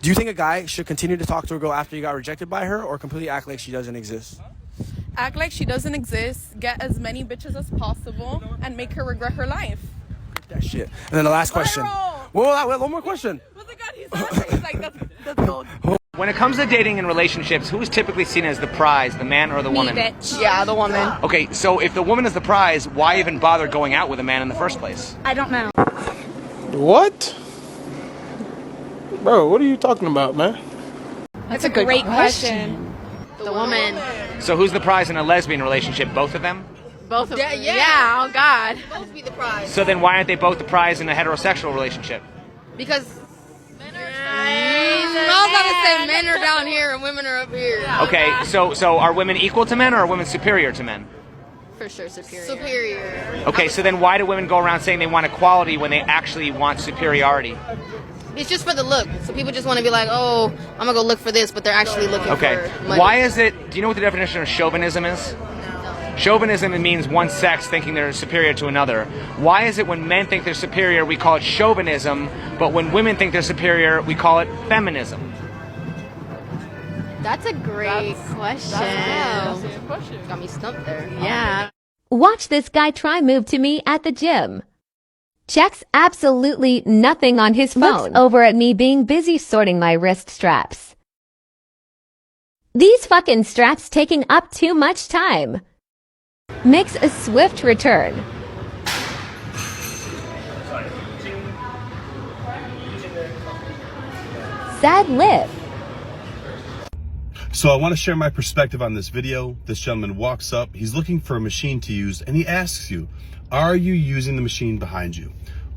Do you think a guy should continue to talk to a girl after he got rejected by her, or completely act like she doesn't exist? Act like she doesn't exist, get as many bitches as possible, and make her regret her life. That shit. And then the last question. Whoa, one more question. Oh my God, he's like, that's gold. When it comes to dating and relationships, who is typically seen as the prize, the man or the woman? Me, bitch. Yeah, the woman. Okay, so if the woman is the prize, why even bother going out with a man in the first place? I don't know. What? Bro, what are you talking about, man? That's a great question. The woman. So who's the prize in a lesbian relationship? Both of them? Both of them. Yeah, oh God. Both be the prize. So then why aren't they both the prize in a heterosexual relationship? Because I was about to say men are down here and women are up here. Okay, so are women equal to men or are women superior to men? For sure, superior. Okay, so then why do women go around saying they want equality when they actually want superiority? It's just for the look. So people just want to be like, oh, I'm going to go look for this, but they're actually looking for money. Why is it, do you know what the definition of chauvinism is? Chauvinism means one sex thinking they're superior to another. Why is it when men think they're superior, we call it chauvinism, but when women think they're superior, we call it feminism? That's a great question. That's a good question. Got me stumped there. Yeah. Watch this guy try move to me at the gym. Checks absolutely nothing on his phone. Looks over at me being busy sorting my wrist straps. These fucking straps taking up too much time. Makes a swift return. Sad lip. So I want to share my perspective on this video. This gentleman walks up, he's looking for a machine to use, and he asks you, are you using the machine behind you?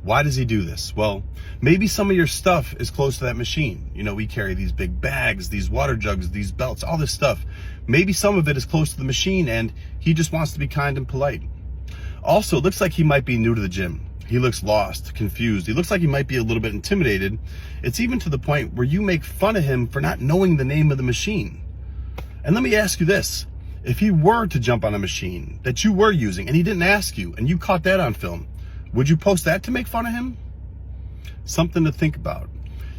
Why does he do this? Well, maybe some of your stuff is close to that machine. You know, we carry these big bags, these water jugs, these belts, all this stuff. Maybe some of it is close to the machine and he just wants to be kind and polite. Also, it looks like he might be new to the gym. He looks lost, confused. He looks like he might be a little bit intimidated. It's even to the point where you make fun of him for not knowing the name of the machine. And let me ask you this. If he were to jump on a machine that you were using and he didn't ask you and you caught that on film, would you post that to make fun of him? Something to think about.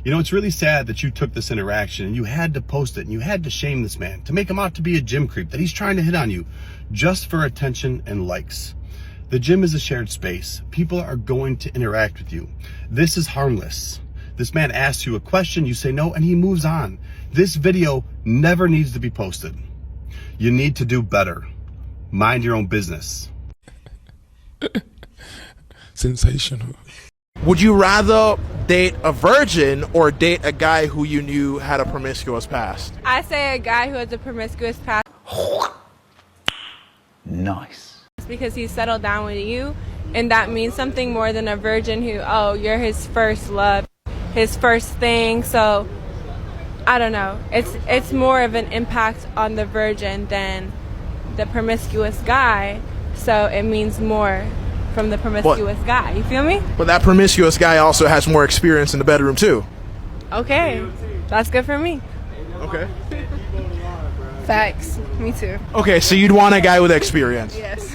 You know, it's really sad that you took this interaction and you had to post it and you had to shame this man to make him out to be a gym creep, that he's trying to hit on you just for attention and likes. The gym is a shared space. People are going to interact with you. This is harmless. This man asks you a question, you say no, and he moves on. This video never needs to be posted. You need to do better. Mind your own business. Sensational. Would you rather date a virgin or date a guy who you knew had a promiscuous past? I say a guy who has a promiscuous past. Nice. Because he's settled down with you, and that means something more than a virgin who, oh, you're his first love, his first thing. So I don't know. It's more of an impact on the virgin than the promiscuous guy. So it means more from the promiscuous guy. You feel me? But that promiscuous guy also has more experience in the bedroom too. Okay. That's good for me. Okay. Facts. Me too. Okay, so you'd want a guy with experience. Yes.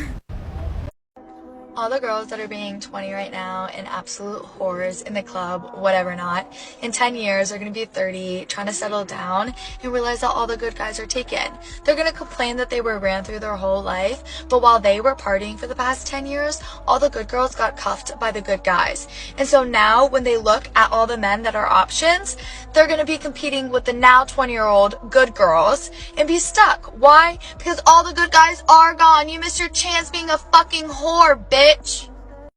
All the girls that are being 20 right now and absolute whores in the club, whatever not, in 10 years are going to be 30, trying to settle down and realize that all the good guys are taken. They're going to complain that they were ran through their whole life, but while they were partying for the past 10 years, all the good girls got cuffed by the good guys. And so now when they look at all the men that are options, they're going to be competing with the now 20-year-old good girls and be stuck. Why? Because all the good guys are gone. You missed your chance being a fucking whore, bitch.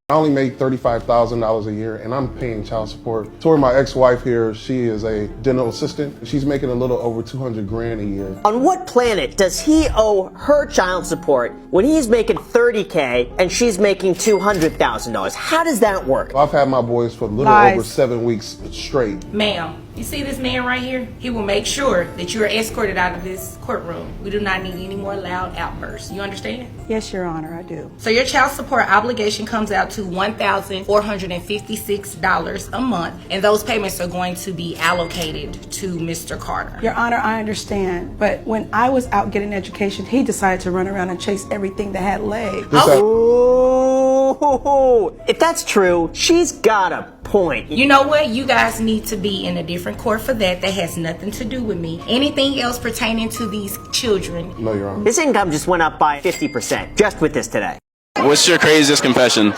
I only make $35,000 a year and I'm paying child support. Tori, my ex-wife here, she is a dental assistant. She's making a little over 200 grand a year. On what planet does he owe her child support when he's making $30K and she's making $200,000? How does that work? I've had my boys for a little over 7 weeks straight. Ma'am, you see this man right here? He will make sure that you are escorted out of this courtroom. We do not need any more loud outbursts. You understand? Yes, Your Honor, I do. So your child support obligation comes out to $1,456 a month, and those payments are going to be allocated to Mr. Carter. Your Honor, I understand, but when I was out getting education, he decided to run around and chase everything that had legs. Oh, Ooh, if that's true, she's got a point. You know what? You guys need to be in a different court for that. That has nothing to do with me. Anything else pertaining to these children. No, Your Honor. His income just went up by 50% just with this today. What's your craziest confession?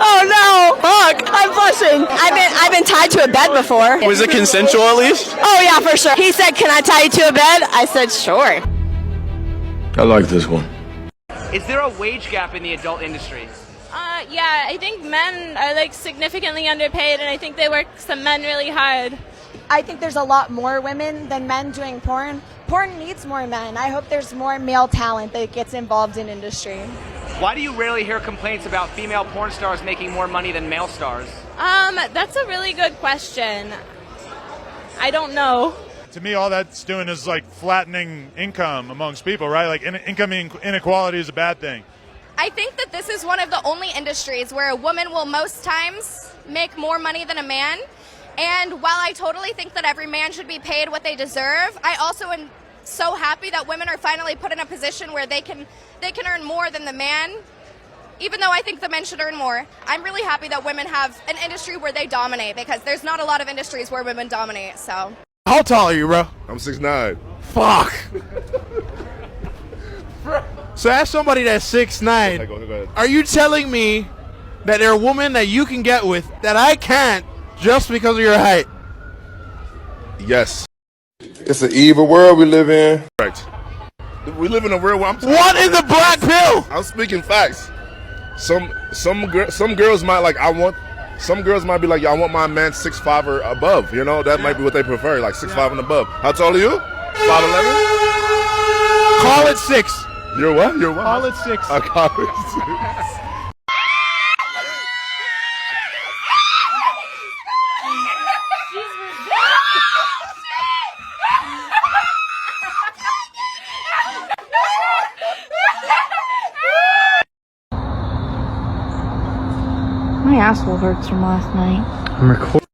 Oh no! Fuck! I'm blushing. I've been tied to a bed before. Was it consensual at least? Oh yeah, for sure. He said, "Can I tie you to a bed?" I said, "Sure." I like this one. Is there a wage gap in the adult industry? Yeah, I think men are like significantly underpaid, and I think they work some men really hard. I think there's a lot more women than men doing porn. Porn needs more men. I hope there's more male talent that gets involved in industry. Why do you rarely hear complaints about female porn stars making more money than male stars? That's a really good question. I don't know. To me, all that's doing is like flattening income amongst people, right? Like income inequality is a bad thing. I think that this is one of the only industries where a woman will most times make more money than a man. And while I totally think that every man should be paid what they deserve, I also am so happy that women are finally put in a position where they can earn more than the man. Even though I think the men should earn more, I'm really happy that women have an industry where they dominate, because there's not a lot of industries where women dominate. So. How tall are you, bro? I'm 6'9". Fuck. So as somebody that's 6'9", Go ahead. are you telling me that there are women that you can get with that I can't just because of your height? Yes. It's an evil world we live in. Correct. We live in a world where What is the black pill? I'm speaking facts. Some girls might like some girls might be like, I want my man 6'5" or above. You know, that might be what they prefer, like 6'5" and above. How tall are you? 5'11"? Call it 6. You're what? You're what? Call it 6. I call it 6. My asshole hurts from last night. I'm recording.